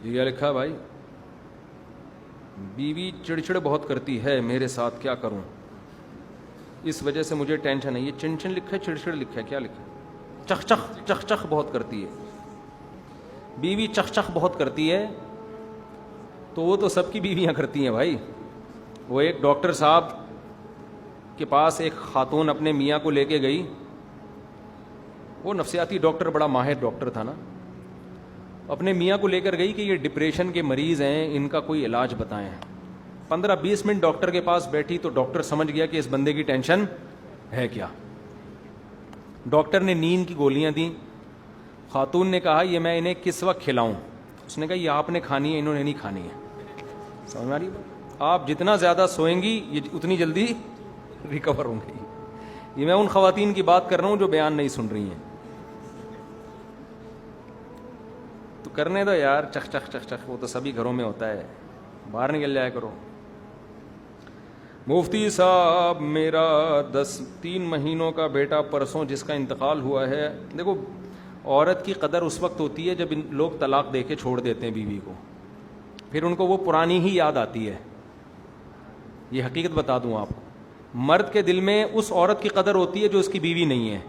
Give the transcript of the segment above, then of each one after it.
یہ کیا لکھا ہے بھائی؟ بیوی چڑچڑ بہت کرتی ہے میرے ساتھ، کیا کروں؟ اس وجہ سے مجھے ٹینشن ہے. یہ چنچن لکھا ہے چڑچڑ لکھا ہے؟ کیا لکھا ہے؟ چخ چخ چخ چخ بہت کرتی ہے. بیوی چخ چخ بہت کرتی ہے تو وہ تو سب کی بیویاں کرتی ہیں بھائی. وہ ایک ڈاکٹر صاحب کے پاس ایک خاتون اپنے میاں کو لے کے گئی. وہ نفسیاتی ڈاکٹر، بڑا ماہر ڈاکٹر تھا نا. اپنے میاں کو لے کر گئی کہ یہ ڈپریشن کے مریض ہیں، ان کا کوئی علاج بتائیں. 15-20 منٹ ڈاکٹر کے پاس بیٹھی تو ڈاکٹر سمجھ گیا کہ اس بندے کی ٹینشن ہے کیا. ڈاکٹر نے نیند کی گولیاں دیں. خاتون نے کہا یہ میں انہیں کس وقت کھلاؤں؟ اس نے کہا یہ آپ نے کھانی ہے، انہوں نے نہیں کھانی ہے. سمجھ میں آ رہی ہے؟ آپ جتنا زیادہ سوئیں گی یہ اتنی جلدی ریکور ہوں گی. یہ میں ان خواتین کی بات کر رہا ہوں جو بیان نہیں سن رہی ہیں. تو کرنے دو یار، چخ چخ چخ چخ وہ تو سبھی گھروں میں ہوتا ہے، باہر نکل جایا کرو. مفتی صاحب میرا 3 مہینوں کا بیٹا پرسوں جس کا انتقال ہوا ہے. دیکھو عورت کی قدر اس وقت ہوتی ہے جب لوگ طلاق دے کے چھوڑ دیتے ہیں بیوی کو، پھر ان کو وہ پرانی ہی یاد آتی ہے. یہ حقیقت بتا دوں آپ کو، مرد کے دل میں اس عورت کی قدر ہوتی ہے جو اس کی بیوی نہیں ہے.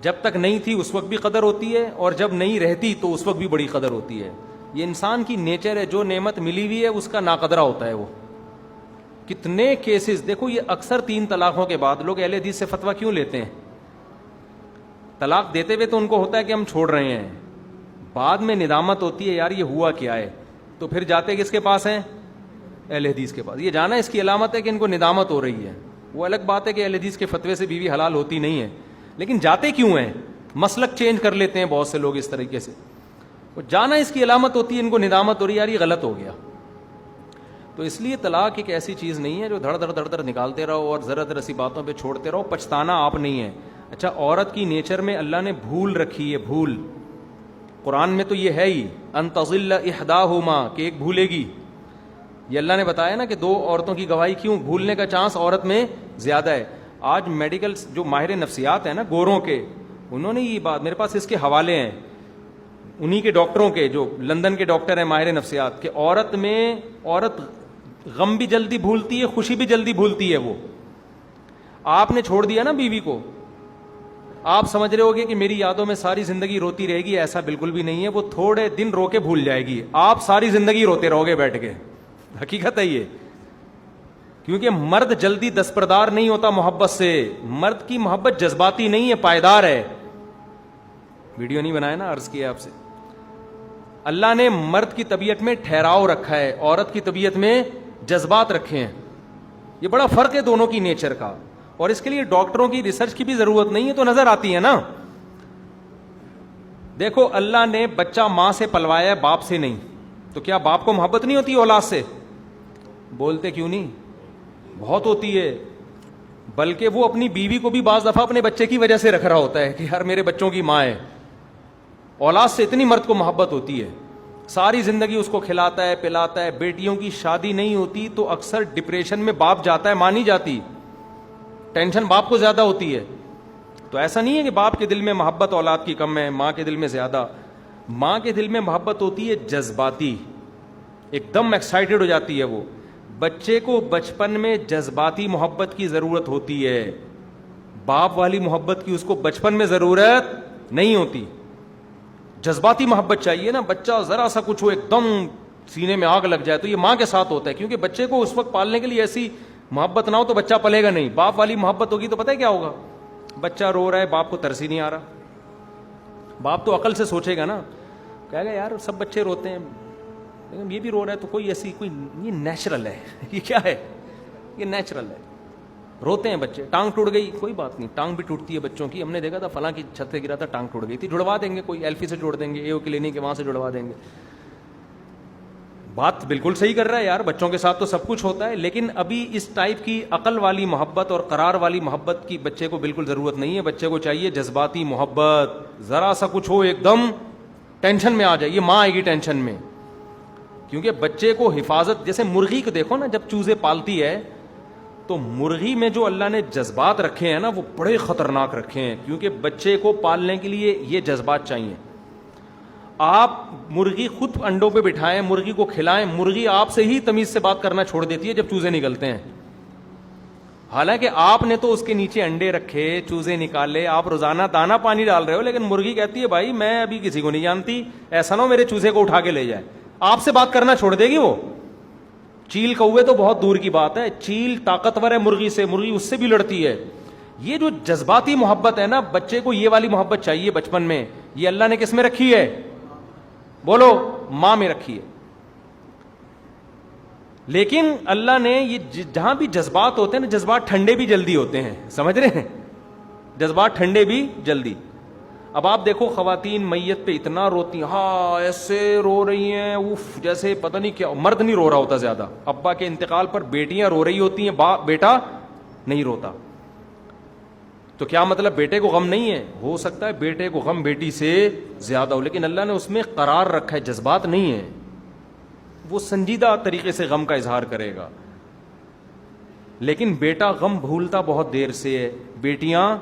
جب تک نہیں تھی اس وقت بھی قدر ہوتی ہے، اور جب نہیں رہتی تو اس وقت بھی بڑی قدر ہوتی ہے. یہ انسان کی نیچر ہے، جو نعمت ملی ہوئی ہے اس کا ناقدرہ ہوتا ہے. وہ کتنے کیسز دیکھو، یہ اکثر 3 طلاقوں کے بعد لوگ اہل حدیث سے فتویٰ کیوں لیتے ہیں؟ طلاق دیتے ہوئے تو ان کو ہوتا ہے کہ ہم چھوڑ رہے ہیں، بعد میں ندامت ہوتی ہے یار یہ ہوا کیا ہے. تو پھر جاتے کس کے پاس ہیں؟ اہل حدیث کے پاس. یہ جانا اس کی علامت ہے کہ ان کو ندامت ہو رہی ہے. وہ الگ بات ہے کہ اہل حدیث کے فتوے سے بیوی حلال ہوتی نہیں ہے، لیکن جاتے کیوں ہیں؟ مسلک چینج کر لیتے ہیں بہت سے لوگ اس طریقے سے. وہ جانا اس کی علامت ہوتی ہے، ان کو ندامت ہو رہی ہے یار یہ غلط ہو گیا. تو اس لیے طلاق ایک ایسی چیز نہیں ہے جو دھڑ دھڑ دھڑ دھڑ نکالتے رہو اور ذرا ذرا سی باتوں پہ چھوڑتے رہو. پچھتانا آپ نہیں ہے. اچھا عورت کی نیچر میں اللہ نے بھول رکھی ہے، بھول. قرآن میں تو یہ ہے ہی ان تضل احداہما کہ ایک بھولے گی. یہ اللہ نے بتایا نا کہ 2 عورتوں کی گواہی کیوں، بھولنے کا چانس عورت میں زیادہ ہے. آج میڈیکل جو ماہر نفسیات ہیں نا گوروں کے، انہوں نے یہ بات، میرے پاس اس کے حوالے ہیں انہی کے ڈاکٹروں کے جو لندن کے ڈاکٹر ہیں ماہر نفسیات، کہ عورت غم بھی جلدی بھولتی ہے، خوشی بھی جلدی بھولتی ہے. وہ آپ نے چھوڑ دیا نا بیوی کو، آپ سمجھ رہے ہوگے کہ میری یادوں میں ساری زندگی روتی رہے گی، ایسا بالکل بھی نہیں ہے. وہ تھوڑے دن رو کے بھول جائے گی، آپ ساری زندگی روتے رہو گے بیٹھ کے. حقیقت ہے یہ. کیونکہ مرد جلدی دستبردار نہیں ہوتا محبت سے. مرد کی محبت جذباتی نہیں ہے، پائیدار ہے. ویڈیو نہیں بنایا نا، عرض کیا آپ سے. اللہ نے مرد کی طبیعت میں ٹھہراؤ رکھا ہے، عورت کی طبیعت میں جذبات رکھے ہیں. یہ بڑا فرق ہے دونوں کی نیچر کا. اور اس کے لیے ڈاکٹروں کی ریسرچ کی بھی ضرورت نہیں ہے، تو نظر آتی ہے نا. دیکھو اللہ نے بچہ ماں سے پلوایا ہے، باپ سے نہیں. تو کیا باپ کو محبت نہیں ہوتی اولاد سے؟ بولتے کیوں نہیں؟ بہت ہوتی ہے. بلکہ وہ اپنی بیوی کو بھی بعض دفعہ اپنے بچے کی وجہ سے رکھ رہا ہوتا ہے کہ یار میرے بچوں کی ماں ہے. اولاد سے اتنی مرد کو محبت ہوتی ہے، ساری زندگی اس کو کھلاتا ہے پلاتا ہے. بیٹیوں کی شادی نہیں ہوتی تو اکثر ڈپریشن میں باپ جاتا ہے، ماں نہیں جاتی. ٹینشن باپ کو زیادہ ہوتی ہے. تو ایسا نہیں ہے کہ باپ کے دل میں محبت اولاد کی کم ہے، ماں کے دل میں زیادہ. ماں کے دل میں محبت ہوتی ہے جذباتی، ایک دم ایکسائٹیڈ ہو جاتی ہے وہ. بچے کو بچپن میں جذباتی محبت کی ضرورت ہوتی ہے، باپ والی محبت کی اس کو بچپن میں ضرورت نہیں ہوتی. جذباتی محبت چاہیے نا. بچہ ذرا سا کچھ ہو ایک دم سینے میں آگ لگ جائے، تو یہ ماں کے ساتھ ہوتا ہے. کیونکہ بچے کو اس وقت پالنے کے لیے ایسی محبت نہ ہو تو بچہ پلے گا نہیں. باپ والی محبت ہوگی تو پتہ ہے کیا ہوگا؟ بچہ رو رہا ہے، باپ کو ترس ہی نہیں آ رہا. باپ تو عقل سے سوچے گا نا، کہے گا یار سب بچے روتے ہیں، یہ بھی رو رہا ہے تو کوئی ایسی کوئی یہ نیچرل ہے. یہ کیا ہے؟ یہ نیچرل ہے. روتے ہیں بچے. ٹانگ ٹوٹ گئی، کوئی بات نہیں، ٹانگ بھی ٹوٹتی ہے بچوں کی. ہم نے دیکھا تھا فلاں کی چھت سے گرا تھا، ٹانگ ٹوٹ گئی تھی. جڑوا دیں گے، کوئی ایلفی سے جوڑ دیں گے، ایو کلینک کے وہاں سے جڑوا دیں گے. بات بالکل صحیح کر رہا ہے یار، بچوں کے ساتھ تو سب کچھ ہوتا ہے. لیکن ابھی اس ٹائپ کی عقل والی محبت اور قرار والی محبت کی بچے کو بالکل ضرورت نہیں ہے. بچے کو چاہیے جذباتی محبت. ذرا سا کچھ ہو ایک دم ٹینشن میں آ جائے، یہ ماں آئے گی ٹینشن میں. کیونکہ بچے کو حفاظت، جیسے مرغی کو دیکھو نا، جب چوزے پالتی ہے تو مرغی میں جو اللہ نے جذبات رکھے ہیں نا وہ بڑے خطرناک رکھے ہیں. کیونکہ بچے کو پالنے کے لیے یہ جذبات چاہیے. آپ مرغی خود انڈوں پہ بٹھائیں, مرغی کو کھلائیں, مرغی آپ سے ہی تمیز سے بات کرنا چھوڑ دیتی ہے جب چوزے نکلتے ہیں. حالانکہ آپ نے تو اس کے نیچے انڈے رکھے, چوزے نکالے, آپ روزانہ دانا پانی ڈال رہے ہو, لیکن مرغی کہتی ہے بھائی میں ابھی کسی کو نہیں جانتی, ایسا نہ ہو میرے چوزے کو اٹھا کے لے جائے. آپ سے بات کرنا چھوڑ دے گی وہ. چیل کوے تو بہت دور کی بات ہے, چیل طاقتور ہے مرغی سے, مرغی اس سے بھی لڑتی ہے. یہ جو جذباتی محبت ہے نا, بچے کو یہ والی محبت چاہیے بچپن میں, یہ اللہ نے کس میں رکھی ہے؟ بولو, ماں میں رکھی ہے. لیکن اللہ نے یہ جہاں بھی جذبات ہوتے ہیں نا, جذبات ٹھنڈے بھی جلدی ہوتے ہیں, سمجھ رہے ہیں, جذبات ٹھنڈے بھی جلدی. اب آپ دیکھو خواتین میت پہ اتنا روتی ہیں, ہاں ایسے رو رہی ہیں, اوف, جیسے پتہ نہیں کیا. مرد نہیں رو رہا ہوتا زیادہ, ابا کے انتقال پر بیٹیاں رو رہی ہوتی ہیں, بیٹا نہیں روتا. تو کیا مطلب بیٹے کو غم نہیں ہے؟ ہو سکتا ہے بیٹے کو غم بیٹی سے زیادہ ہو, لیکن اللہ نے اس میں قرار رکھا ہے, جذبات نہیں ہے. وہ سنجیدہ طریقے سے غم کا اظہار کرے گا. لیکن بیٹا غم بھولتا بہت دیر سے ہے, بیٹیاں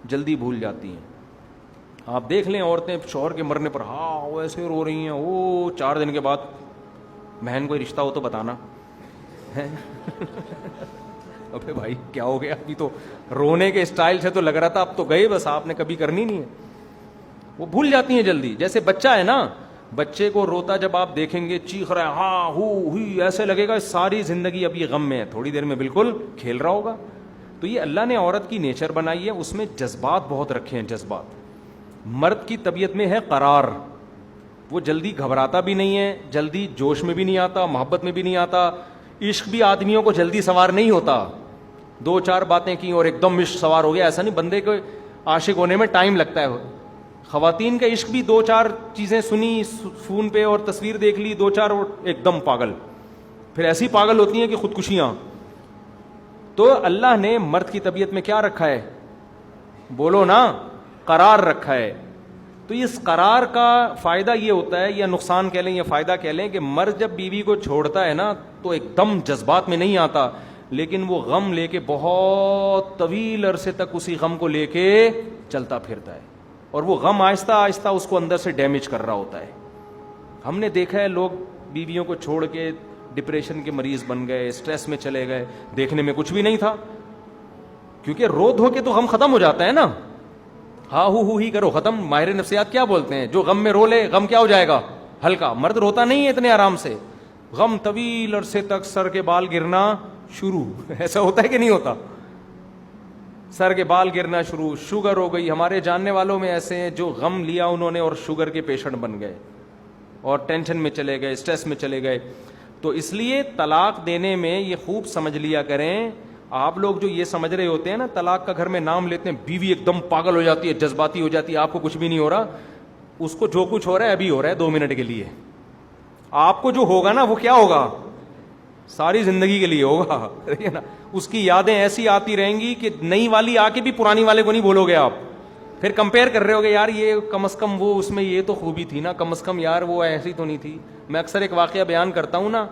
جلدی بھول جاتی ہیں. آپ دیکھ لیں عورتیں شوہر کے مرنے پر ہاں ویسے رو رہی ہیں, وہ 4 دن کے بعد بہن کوئی رشتہ ہو تو بتانا. ابے بھائی کیا ہو گیا, ابھی تو رونے کے اسٹائل سے تو لگ رہا تھا اب تو گئے, بس آپ نے کبھی کرنی نہیں ہے. وہ بھول جاتی ہیں جلدی. جیسے بچہ ہے نا, بچے کو روتا جب آپ دیکھیں گے, چیخ رہا ہے, ہاں ہوئی, ایسے لگے گا ساری زندگی اب یہ غم میں ہے, تھوڑی دیر میں بالکل کھیل رہا ہوگا. تو یہ اللہ نے عورت کی نیچر بنائی ہے, اس میں جذبات بہت رکھے ہیں. جذبات مرد کی طبیعت میں ہے قرار, وہ جلدی گھبراتا بھی نہیں ہے, جلدی جوش میں بھی نہیں آتا, محبت میں بھی نہیں آتا. عشق بھی آدمیوں کو جلدی سوار نہیں ہوتا, 2-4 باتیں کی اور ایک دم عشق سوار ہو گیا, ایسا نہیں. بندے کو عاشق ہونے میں ٹائم لگتا ہے. خواتین کا عشق بھی 2-4 چیزیں سنی فون پہ اور تصویر دیکھ لی 2-4 اور ایک دم پاگل, پھر ایسی پاگل ہوتی ہیں کہ خودکشیاں. تو اللہ نے مرد کی طبیعت میں کیا رکھا ہے؟ بولو نا, قرار رکھا ہے. تو اس قرار کا فائدہ یہ ہوتا ہے, یا نقصان کہہ لیں یا فائدہ کہہ لیں, کہ مرد جب بیوی کو چھوڑتا ہے نا تو ایک دم جذبات میں نہیں آتا, لیکن وہ غم لے کے بہت طویل عرصے تک اسی غم کو لے کے چلتا پھرتا ہے, اور وہ غم آہستہ آہستہ اس کو اندر سے ڈیمیج کر رہا ہوتا ہے. ہم نے دیکھا ہے لوگ بیویوں کو چھوڑ کے ڈپریشن کے مریض بن گئے, اسٹریس میں چلے گئے, دیکھنے میں کچھ بھی نہیں تھا, کیونکہ رو دھو کے تو غم ختم ہو جاتا ہے نا. ہاں ہو ہی کرو ختم. ماہر نفسیات کیا بولتے ہیں, جو غم میں رو لے غم کیا ہو جائے گا؟ ہلکا. مرد روتا نہیں ہے اتنے آرام سے, غم طویل عرصے تک سر کے بال گرنا شروع. ایسا ہوتا ہے کہ نہیں ہوتا؟ سر کے بال گرنا شروع, شوگر ہو گئی. ہمارے جاننے والوں میں ایسے ہیں جو غم لیا انہوں نے اور شوگر کے پیشنٹ بن گئے, اور ٹینشن میں چلے گئے, اسٹریس میں چلے گئے. تو اس لیے طلاق دینے میں یہ خوب سمجھ لیا کریں. آپ لوگ جو یہ سمجھ رہے ہوتے ہیں نا, طلاق کا گھر میں نام لیتے ہیں, بیوی ایک دم پاگل ہو جاتی ہے, جذباتی ہو جاتی ہے, آپ کو کچھ بھی نہیں ہو رہا. اس کو جو کچھ ہو رہا ہے ابھی ہو رہا ہے 2 منٹ کے لیے. آپ کو جو ہوگا نا وہ کیا ہوگا؟ ساری زندگی کے لیے ہوگا. نا اس کی یادیں ایسی آتی رہیں گی کہ نئی والی آ کے بھی پرانی والے کو نہیں بولو گے آپ. پھر کمپیئر کر رہے ہوگے, یار یہ کم از کم وہ اس میں یہ تو خوبی تھی نا, کم از کم یار وہ ایسی تو نہیں تھی. میں اکثر ایک واقعہ بیان کرتا ہوں نا,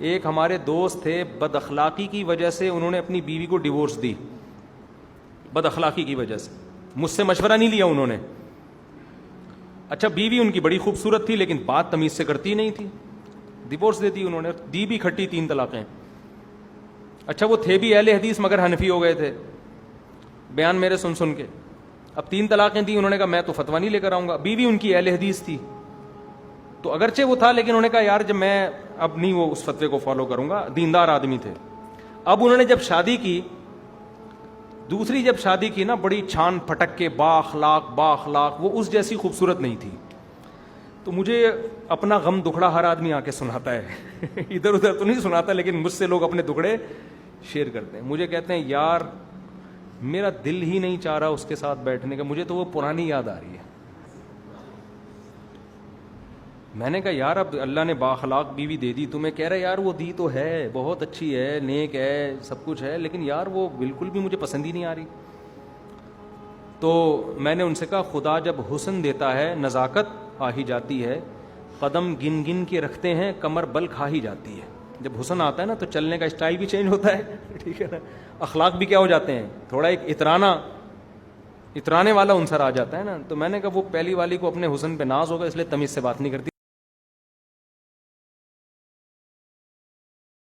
ایک ہمارے دوست تھے, بد اخلاقی کی وجہ سے انہوں نے اپنی بیوی کو ڈیورس دی. بد اخلاقی کی وجہ سے, مجھ سے مشورہ نہیں لیا انہوں نے. اچھا بیوی ان کی بڑی خوبصورت تھی, لیکن بات تمیز سے کرتی نہیں تھی, ڈیورس دے دی انہوں نے, دی بھی کھٹی 3 طلاقیں. اچھا وہ تھے بھی اہل حدیث مگر حنفی ہو گئے تھے, بیان میرے سن سن کے. اب 3 طلاقیں دی, انہوں نے کہا میں تو فتویٰ نہیں لے کر آؤں گا. بیوی ان کی اہل حدیث تھی, تو اگرچہ وہ تھا, لیکن انہوں نے کہا یار جب میں اب نہیں وہ اس فتوے کو فالو کروں گا. دیندار آدمی تھے. اب انہوں نے جب شادی کی, دوسری جب شادی کی نا, بڑی چھان پھٹک کے با اخلاق, وہ اس جیسی خوبصورت نہیں تھی. تو مجھے اپنا غم دکھڑا ہر آدمی آ کے سناتا ہے. ادھر ادھر تو نہیں سناتا, لیکن مجھ سے لوگ اپنے دکھڑے شیئر کرتے ہیں. مجھے کہتے ہیں یار میرا دل ہی نہیں چاہ رہا اس کے ساتھ بیٹھنے کا, مجھے تو وہ پرانی یاد آ رہی ہے. میں نے کہا یار اب اللہ نے بااخلاق بیوی دے دی تمہیں, کہہ رہے یار وہ دی تو ہے, بہت اچھی ہے, نیک ہے, سب کچھ ہے, لیکن یار وہ بالکل بھی مجھے پسند ہی نہیں آ رہی. تو میں نے ان سے کہا خدا جب حسن دیتا ہے نزاکت آ ہی جاتی ہے, قدم گن گن کے رکھتے ہیں کمر بل کھا ہی جاتی ہے. جب حسن آتا ہے نا تو چلنے کا اسٹائل بھی چینج ہوتا ہے, ٹھیک ہے نا, اخلاق بھی کیا ہو جاتے ہیں, تھوڑا ایک اترانا اترانے والا عنصر آ جاتا ہے نا. تو میں نے کہا وہ پہلی والی کو اپنے حسن پہ ناز ہوگا اس لیے تمیز سے بات نہیں کرتی.